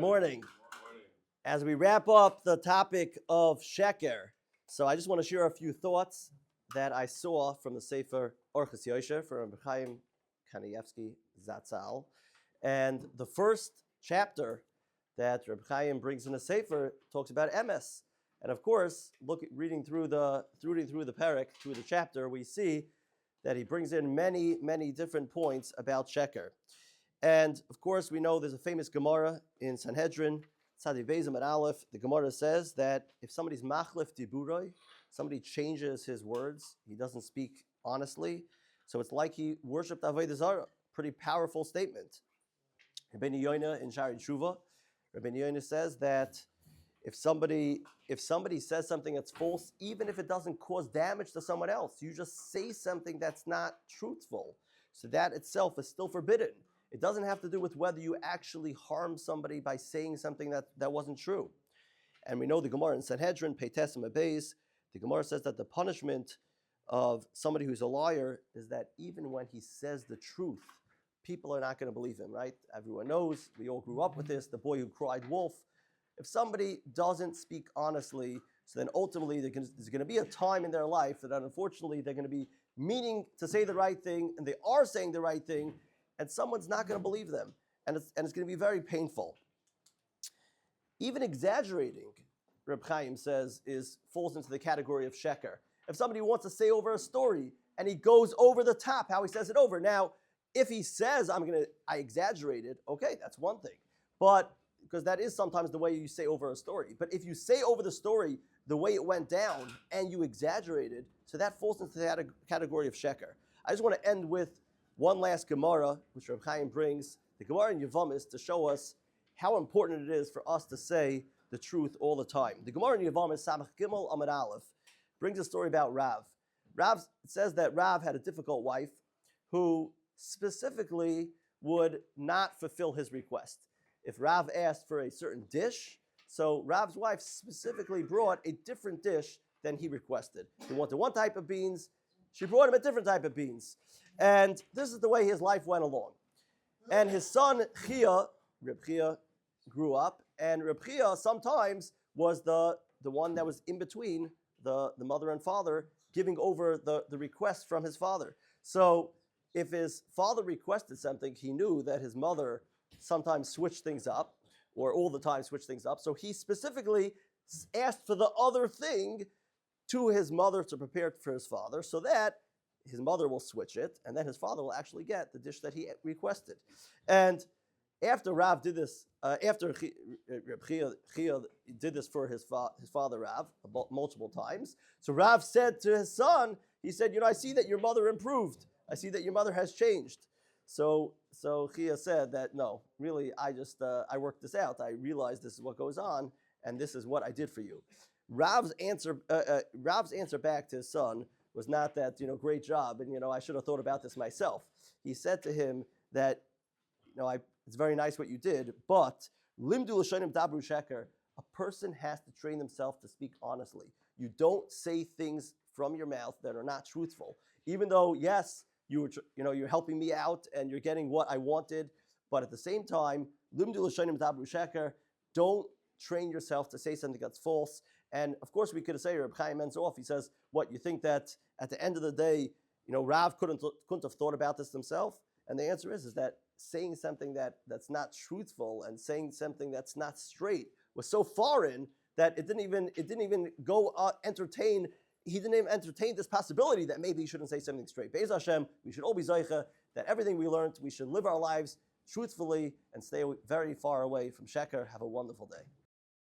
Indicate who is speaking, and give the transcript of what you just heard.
Speaker 1: morning. As we wrap up the topic of Sheker, so I just want to share a few thoughts that I saw from the Sefer Orchos Yosher from Rabbi Chaim Kanievsky Zatzal. And the first chapter that Rabbi Chaim brings in the Sefer talks about emes. And of course, reading through the parak, through the chapter, we see that he brings in many, many different points about Sheker. And of course, we know there's a famous Gemara in Sanhedrin, Tzadi Bezim at Aleph. The Gemara says that if somebody's machlif diburoi, somebody changes his words, he doesn't speak honestly, so it's like he worshipped Avodah Zarah. Pretty powerful statement. Rabbi Yoina in Shari Tshuva, Rabbi Yoina says that if somebody says something that's false, even if it doesn't cause damage to someone else, you just say something that's not truthful. So that itself is still forbidden. It doesn't have to do with whether you actually harm somebody by saying something that wasn't true. And we know the Gemara in Sanhedrin, Peites and Beis, the Gemara says that the punishment of somebody who's a liar is that even when he says the truth, people are not going to believe him, right? Everyone knows, we all grew up with this, the boy who cried wolf. If somebody doesn't speak honestly, so then ultimately there's going to be a time in their life that unfortunately they're going to be meaning to say the right thing, and they are saying the right thing, and someone's not going to believe them. And it's going to be very painful. Even exaggerating, Reb Chaim says, falls into the category of sheker. If somebody wants to say over a story, and he goes over the top, how he says it over. Now, if he says, I exaggerated, okay, that's one thing. But because that is sometimes the way you say over a story. But if you say over the story the way it went down and you exaggerated, so that falls into the category of sheker. I just want to end with one last Gemara, which Reb Chaim brings, the Gemara in Yevamos, to show us how important it is for us to say the truth all the time. The Gemara in Yevamos, Samach Gimel Amud Aleph, brings a story about Rav. Rav says that Rav had a difficult wife who specifically would not fulfill his request. If Rav asked for a certain dish, so Rav's wife specifically brought a different dish than he requested. He wanted one type of beans, she brought him a different type of beans. And this is the way his life went along. And his son, Chia, Reb Chia, grew up, and Reb Chia sometimes was the one that was in between the mother and father, giving over the request from his father. So if his father requested something, he knew that his mother sometimes switched things up, or all the time switched things up. So he specifically asked for the other thing to his mother to prepare for his father, so that his mother will switch it, and then his father will actually get the dish that he requested. And after Rav did this, after Chia did this for his father Rav multiple times, so Rav said to his son, he said, I see that your mother improved. I see that your mother has changed. So Chia said that, no, really, I worked this out. I realized this is what goes on, and this is what I did for you. Rav's answer back to his son was not that, great job, and, I should have thought about this myself. He said to him that, it's very nice what you did, but limdu l'shonim dabru sheker, a person has to train themselves to speak honestly. You don't say things from your mouth that are not truthful. Even though, yes, you're helping me out and you're getting what I wanted, but at the same time, limdu l'shonim dabru sheker, don't train yourself to say something that's false. And of course, we could say, Reb Chaim ends off, he says, what, you think that at the end of the day, Rav couldn't have thought about this himself? And the answer is that saying something that's not truthful and saying something that's not straight was so foreign that it didn't even go entertain. He didn't even entertain this possibility that maybe he shouldn't say something straight. Be'ez Hashem, we should all be zoicha that everything we learned, we should live our lives truthfully and stay very far away from sheker. Have a wonderful day.